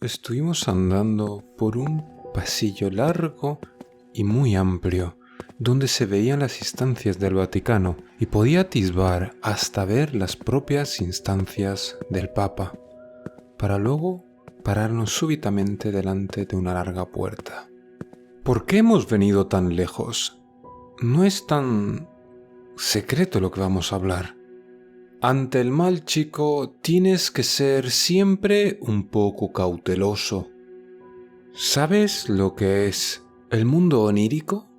estuvimos andando por un pasillo largo y muy amplio, donde se veían las instancias del Vaticano y podía atisbar hasta ver las propias instancias del Papa, para luego pararnos súbitamente delante de una larga puerta. ¿Por qué hemos venido tan lejos? No es tan secreto lo que vamos a hablar. Ante el mal, chico, tienes que ser siempre un poco cauteloso. ¿Sabes lo que es el mundo onírico?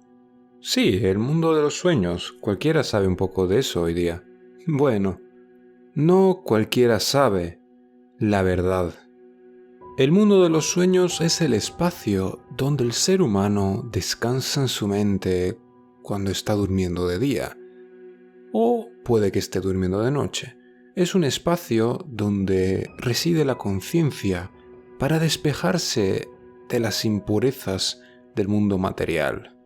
Sí, el mundo de los sueños. Cualquiera sabe un poco de eso hoy día. Bueno, no cualquiera sabe la verdad. El mundo de los sueños es el espacio donde el ser humano descansa en su mente cuando está durmiendo de día. O puede que esté durmiendo de noche. Es un espacio donde reside la conciencia para despejarse de las impurezas del mundo material.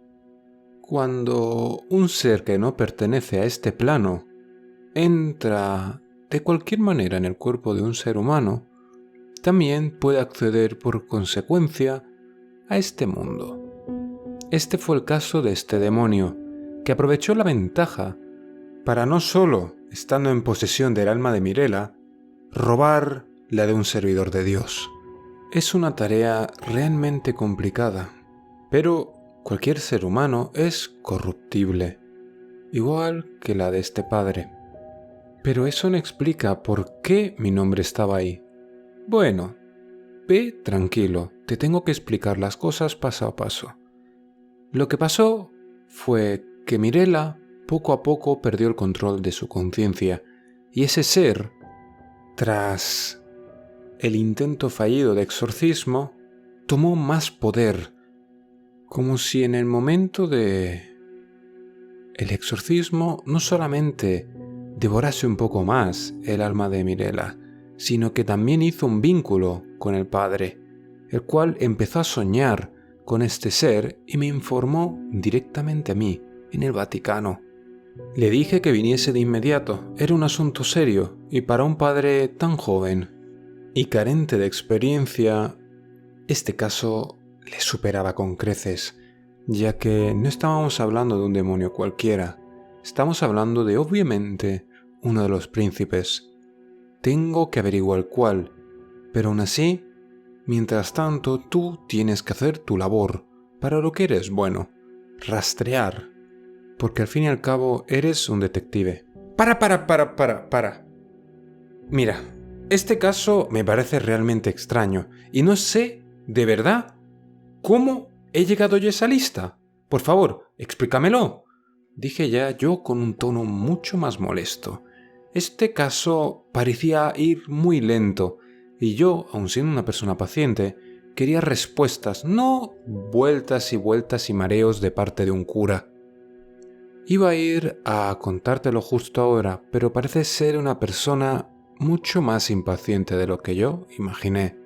Cuando un ser que no pertenece a este plano entra de cualquier manera en el cuerpo de un ser humano, también puede acceder por consecuencia a este mundo. Este fue el caso de este demonio, que aprovechó la ventaja para no solo, estando en posesión del alma de Mirela, robar la de un servidor de Dios. Es una tarea realmente complicada, pero cualquier ser humano es corruptible, igual que la de este padre. Pero eso no explica por qué mi nombre estaba ahí. Bueno, ve tranquilo, te tengo que explicar las cosas paso a paso. Lo que pasó fue que Mirela poco a poco perdió el control de su conciencia, y ese ser, tras el intento fallido de exorcismo, tomó más poder, como si en el momento de el exorcismo no solamente devorase un poco más el alma de Mirela, sino que también hizo un vínculo con el padre, el cual empezó a soñar con este ser y me informó directamente a mí, en el Vaticano. Le dije que viniese de inmediato, era un asunto serio, y para un padre tan joven y carente de experiencia, este caso le superaba con creces, ya que no estábamos hablando de un demonio cualquiera, estamos hablando de, obviamente, uno de los príncipes. Tengo que averiguar cuál, pero aún así, mientras tanto, tú tienes que hacer tu labor, para lo que eres bueno, rastrear. Porque al fin y al cabo eres un detective. Para. Mira, este caso me parece realmente extraño y no sé, de verdad, cómo he llegado yo a esa lista. Por favor, explícamelo. Dije ya yo con un tono mucho más molesto. Este caso parecía ir muy lento y yo, aun siendo una persona paciente, quería respuestas, no vueltas y vueltas y mareos de parte de un cura. Iba a ir a contártelo justo ahora, pero parece ser una persona mucho más impaciente de lo que yo imaginé.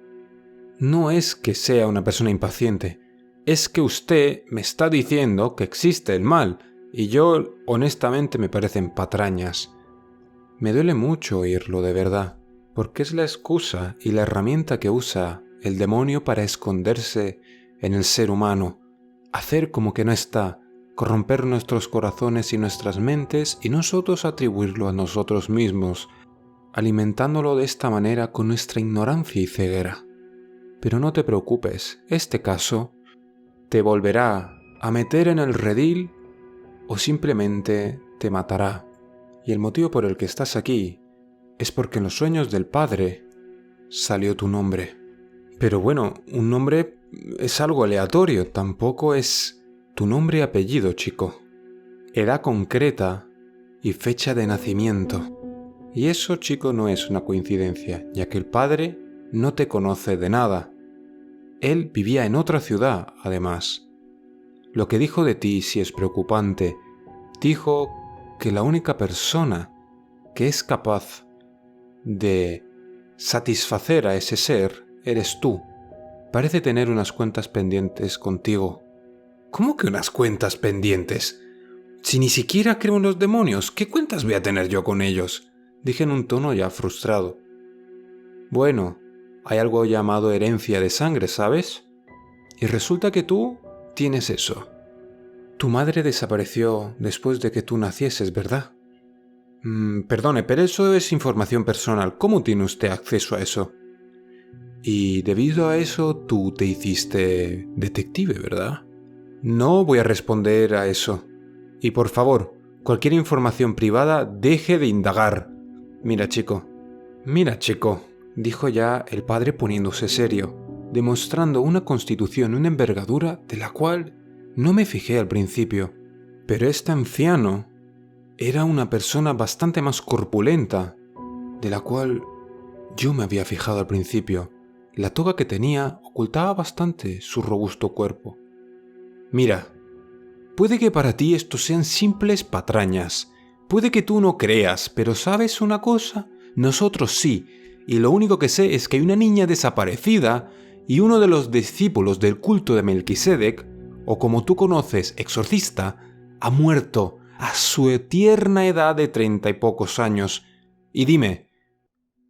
No es que sea una persona impaciente, es que usted me está diciendo que existe el mal, y yo honestamente me parecen patrañas. Me duele mucho oírlo de verdad, porque es la excusa y la herramienta que usa el demonio para esconderse en el ser humano, hacer como que no está, corromper nuestros corazones y nuestras mentes y nosotros atribuirlo a nosotros mismos, alimentándolo de esta manera con nuestra ignorancia y ceguera. Pero no te preocupes, este caso te volverá a meter en el redil o simplemente te matará. Y el motivo por el que estás aquí es porque en los sueños del Padre salió tu nombre. Pero bueno, un nombre es algo aleatorio, tampoco es tu nombre y apellido, chico. Edad concreta y fecha de nacimiento. Y eso, chico, no es una coincidencia, ya que el padre no te conoce de nada. Él vivía en otra ciudad, además. Lo que dijo de ti sí es preocupante. Dijo que la única persona que es capaz de satisfacer a ese ser eres tú. Parece tener unas cuentas pendientes contigo. ¿Cómo que unas cuentas pendientes? Si ni siquiera creo en los demonios, ¿qué cuentas voy a tener yo con ellos? Dije en un tono ya frustrado. Bueno, Hay algo llamado herencia de sangre, ¿sabes? Y resulta que tú tienes eso. Tu madre desapareció después de que tú nacieses, ¿verdad? Perdone, pero eso es información personal. ¿Cómo tiene usted acceso a eso? Y debido a eso tú te hiciste detective, ¿verdad? No voy a responder a eso. Y por favor, cualquier información privada deje de indagar. Mira, chico, dijo ya el padre poniéndose serio, demostrando una constitución, una envergadura de la cual no me fijé al principio. Pero este anciano era una persona bastante más corpulenta, de la cual yo me había fijado al principio. La toga que tenía ocultaba bastante su robusto cuerpo. Mira, puede que para ti esto sean simples patrañas, puede que tú no creas, pero ¿sabes una cosa? Nosotros sí, y lo único que sé es que hay una niña desaparecida y uno de los discípulos del culto de Melquisedec, o como tú conoces, exorcista, ha muerto a su tierna edad de 30 y pocos años. Y dime,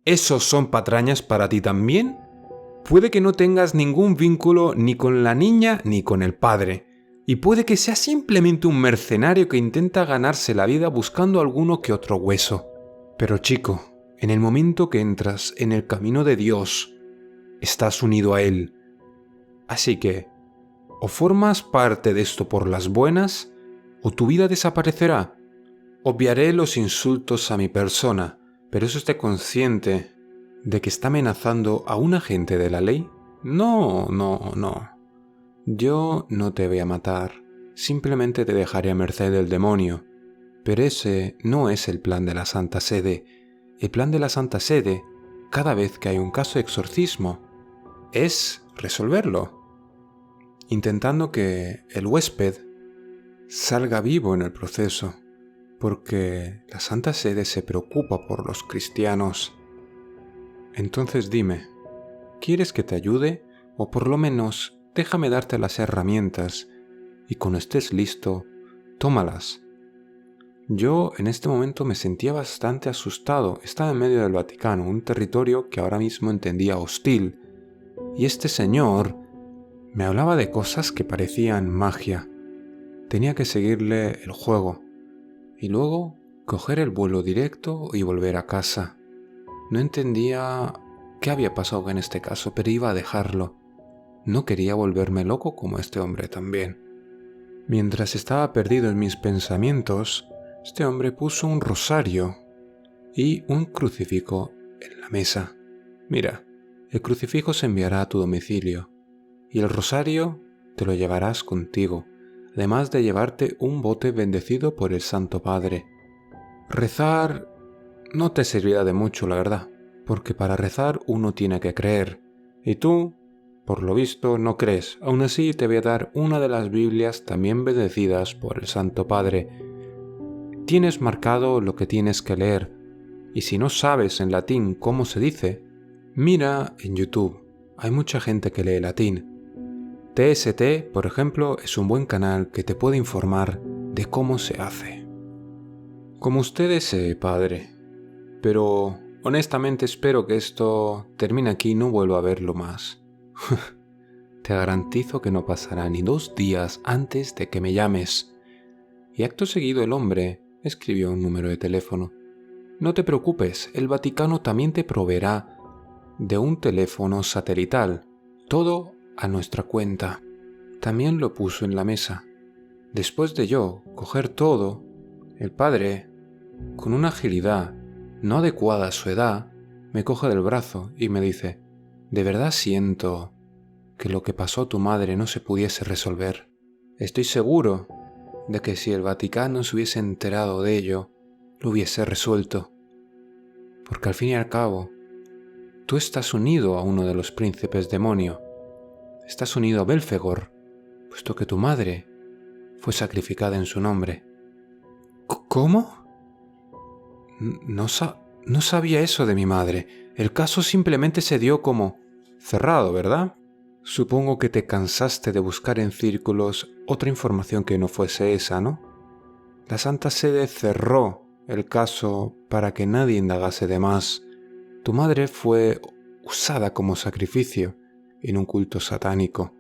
¿esos son patrañas para ti también? Puede que no tengas ningún vínculo ni con la niña ni con el padre, y puede que sea simplemente un mercenario que intenta ganarse la vida buscando alguno que otro hueso. Pero chico, en el momento que entras en el camino de Dios, estás unido a Él. Así que, o formas parte de esto por las buenas, o tu vida desaparecerá. Obviaré los insultos a mi persona, pero ¿es usted consciente de que está amenazando a un agente de la ley? No. Yo no te voy a matar, simplemente te dejaré a merced del demonio. Pero ese no es el plan de la Santa Sede. El plan de la Santa Sede, cada vez que hay un caso de exorcismo, es resolverlo, intentando que el huésped salga vivo en el proceso, porque la Santa Sede se preocupa por los cristianos. Entonces dime, ¿quieres que te ayude? O por lo menos déjame darte las herramientas y cuando estés listo, tómalas. Yo en este momento me sentía bastante asustado. Estaba en medio del Vaticano, un territorio que ahora mismo entendía hostil, y este señor me hablaba de cosas que parecían magia. Tenía que seguirle el juego y luego coger el vuelo directo y volver a casa. No entendía qué había pasado en este caso, pero iba a dejarlo. No quería volverme loco como este hombre también. Mientras estaba perdido en mis pensamientos, este hombre puso un rosario y un crucifijo en la mesa. Mira, el crucifijo se enviará a tu domicilio y el rosario te lo llevarás contigo, además de llevarte un bote bendecido por el Santo Padre. Rezar no te servirá de mucho, la verdad, porque para rezar uno tiene que creer, y tú, por lo visto, no crees. Aún así te voy a dar una de las Biblias también bendecidas por el Santo Padre. Tienes marcado lo que tienes que leer, y si no sabes en latín cómo se dice, mira en YouTube, hay mucha gente que lee latín. TST, por ejemplo, es un buen canal que te puede informar de cómo se hace. Como usted desee, padre, pero honestamente espero que esto termine aquí y no vuelva a verlo más. Te garantizo que no pasará ni 2 días antes de que me llames. Y acto seguido el hombre escribió un número de teléfono. No te preocupes, el Vaticano también te proveerá de un teléfono satelital, todo a nuestra cuenta. También lo puso en la mesa. Después de yo coger todo, el padre, con una agilidad no adecuada a su edad, me coge del brazo y me dice: «De verdad siento que lo que pasó a tu madre no se pudiese resolver. Estoy seguro de que si el Vaticano se hubiese enterado de ello, lo hubiese resuelto. Porque al fin y al cabo, tú estás unido a uno de los príncipes demonio. Estás unido a Belfegor, puesto que tu madre fue sacrificada en su nombre». ¿Cómo? No sabía eso de mi madre. El caso simplemente se dio como cerrado, ¿verdad? Supongo que te cansaste de buscar en círculos otra información que no fuese esa, ¿no? La Santa Sede cerró el caso para que nadie indagase de más. Tu madre fue usada como sacrificio en un culto satánico.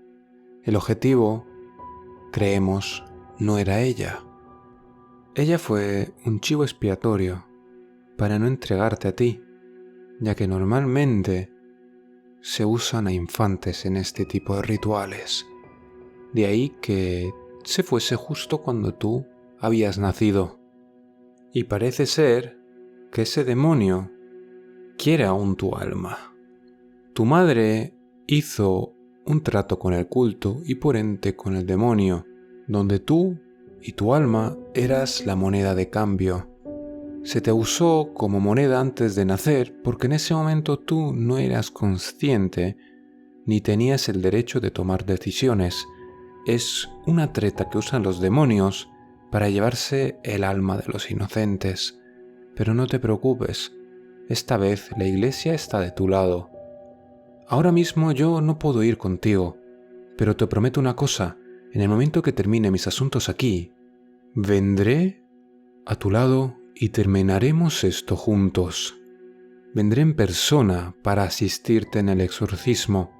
El objetivo, creemos, no era ella. Ella fue un chivo expiatorio para no entregarte a ti, ya que normalmente se usan a infantes en este tipo de rituales. De ahí que se fuese justo cuando tú habías nacido. Y parece ser que ese demonio quiere aún tu alma. Tu madre hizo un trato con el culto y por ende con el demonio, donde tú y tu alma eras la moneda de cambio. Se te usó como moneda antes de nacer porque en ese momento tú no eras consciente ni tenías el derecho de tomar decisiones. Es una treta que usan los demonios para llevarse el alma de los inocentes. Pero no te preocupes, esta vez la iglesia está de tu lado. Ahora mismo yo no puedo ir contigo, pero te prometo una cosa, en el momento que termine mis asuntos aquí, vendré a tu lado y terminaremos esto juntos. Vendré en persona para asistirte en el exorcismo,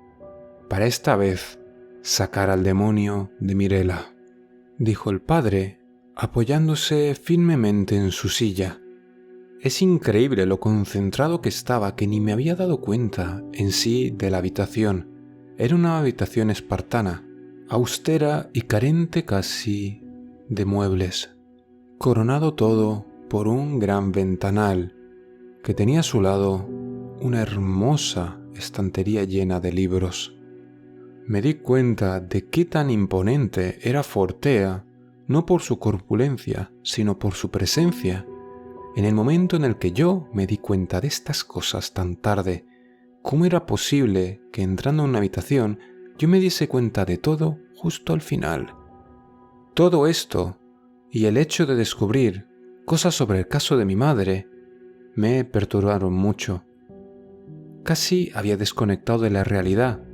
para esta vez sacar al demonio de Mirela, dijo el padre, apoyándose firmemente en su silla. Es increíble lo concentrado que estaba que ni me había dado cuenta en sí de la habitación. Era una habitación espartana, austera y carente casi de muebles, coronado todo por un gran ventanal que tenía a su lado una hermosa estantería llena de libros. Me di cuenta de qué tan imponente era Fortea, no por su corpulencia, sino por su presencia. En el momento en el que yo me di cuenta de estas cosas tan tarde, ¿cómo era posible que entrando en una habitación yo me diese cuenta de todo justo al final? Todo esto y el hecho de descubrir cosas sobre el caso de mi madre me perturbaron mucho. Casi había desconectado de la realidad,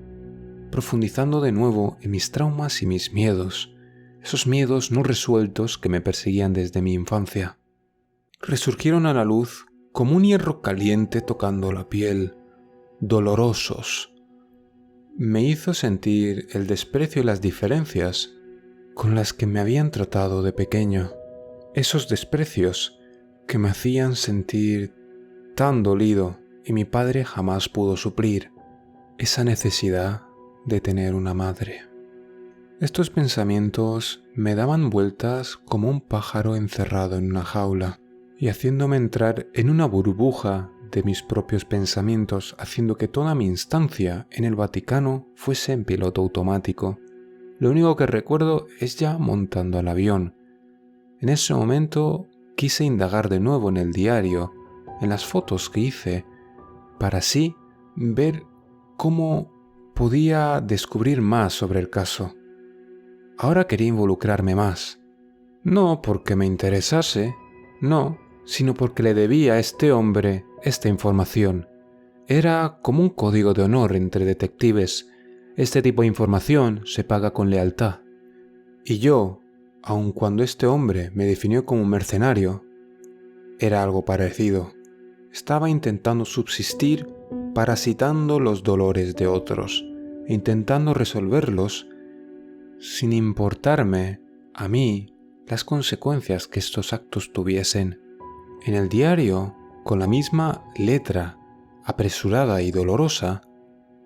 profundizando de nuevo en mis traumas y mis miedos, esos miedos no resueltos que me perseguían desde mi infancia. Resurgieron a la luz como un hierro caliente tocando la piel, dolorosos. Me hizo sentir el desprecio y las diferencias con las que me habían tratado de pequeño. Esos desprecios que me hacían sentir tan dolido y mi padre jamás pudo suplir esa necesidad de tener una madre. Estos pensamientos me daban vueltas como un pájaro encerrado en una jaula y haciéndome entrar en una burbuja de mis propios pensamientos, haciendo que toda mi instancia en el Vaticano fuese en piloto automático. Lo único que recuerdo es ya montando al avión. En ese momento quise indagar de nuevo en el diario, en las fotos que hice, para así ver cómo podía descubrir más sobre el caso. Ahora quería involucrarme más. No porque me interesase, no, sino porque le debía a este hombre esta información. Era como un código de honor entre detectives. Este tipo de información se paga con lealtad. Y yo, aun cuando este hombre me definió como un mercenario, era algo parecido. Estaba intentando subsistir parasitando los dolores de otros, intentando resolverlos sin importarme a mí las consecuencias que estos actos tuviesen. En el diario, con la misma letra apresurada y dolorosa,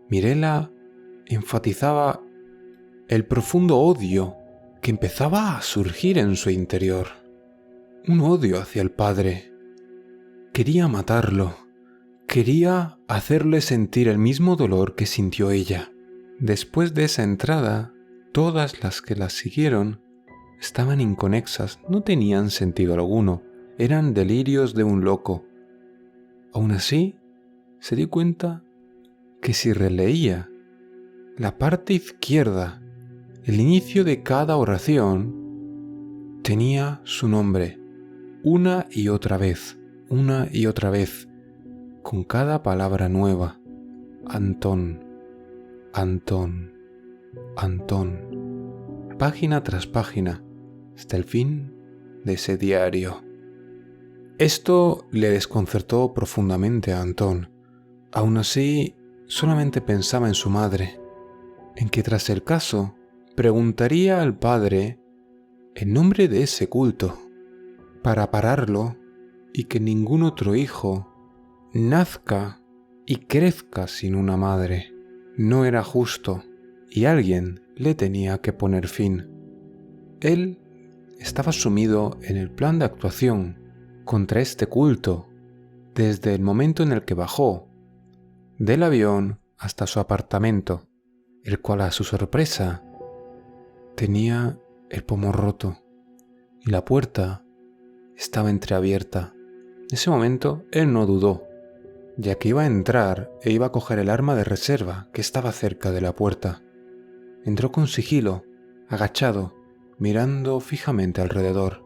Mirela enfatizaba el profundo odio que empezaba a surgir en su interior. Un odio hacia el padre. Quería matarlo. Quería hacerle sentir el mismo dolor que sintió ella. Después de esa entrada, todas las que la siguieron estaban inconexas, no tenían sentido alguno, eran delirios de un loco. Aún así, se dio cuenta que si releía la parte izquierda, el inicio de cada oración, tenía su nombre, una y otra vez, con cada palabra nueva. Antón, Antón, Antón. Página tras página, hasta el fin de ese diario. Esto le desconcertó profundamente a Antón. Aún así, solamente pensaba en su madre, en que tras el caso preguntaría al padre el nombre de ese culto para pararlo y que ningún otro hijo nazca y crezca sin una madre. No era justo y alguien le tenía que poner fin. Él estaba sumido en el plan de actuación contra este culto desde el momento en el que bajó del avión hasta su apartamento, el cual a su sorpresa tenía el pomo roto y la puerta estaba entreabierta. En ese momento él no dudó, ya que iba a entrar e iba a coger el arma de reserva que estaba cerca de la puerta. Entró con sigilo, agachado, mirando fijamente alrededor,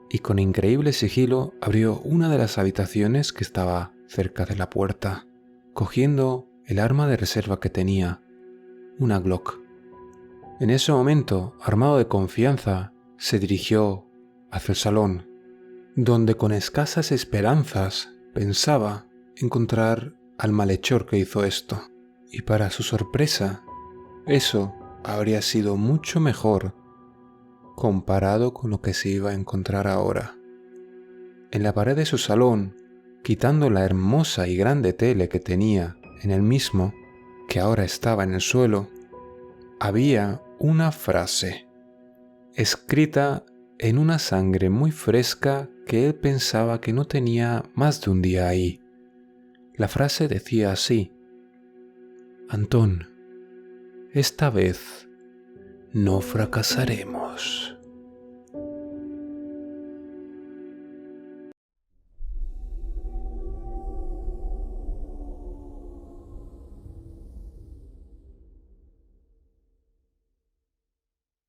y con increíble sigilo abrió una de las habitaciones que estaba cerca de la puerta, cogiendo el arma de reserva que tenía, una Glock. En ese momento, armado de confianza, se dirigió hacia el salón, donde con escasas esperanzas pensaba encontrar al malhechor que hizo esto. Y para su sorpresa, eso habría sido mucho mejor comparado con lo que se iba a encontrar ahora. En la pared de su salón, quitando la hermosa y grande tele que tenía en el mismo, que ahora estaba en el suelo, había una frase, escrita en una sangre muy fresca que él pensaba que no tenía más de un día ahí. La frase decía así: Antón, esta vez no fracasaremos.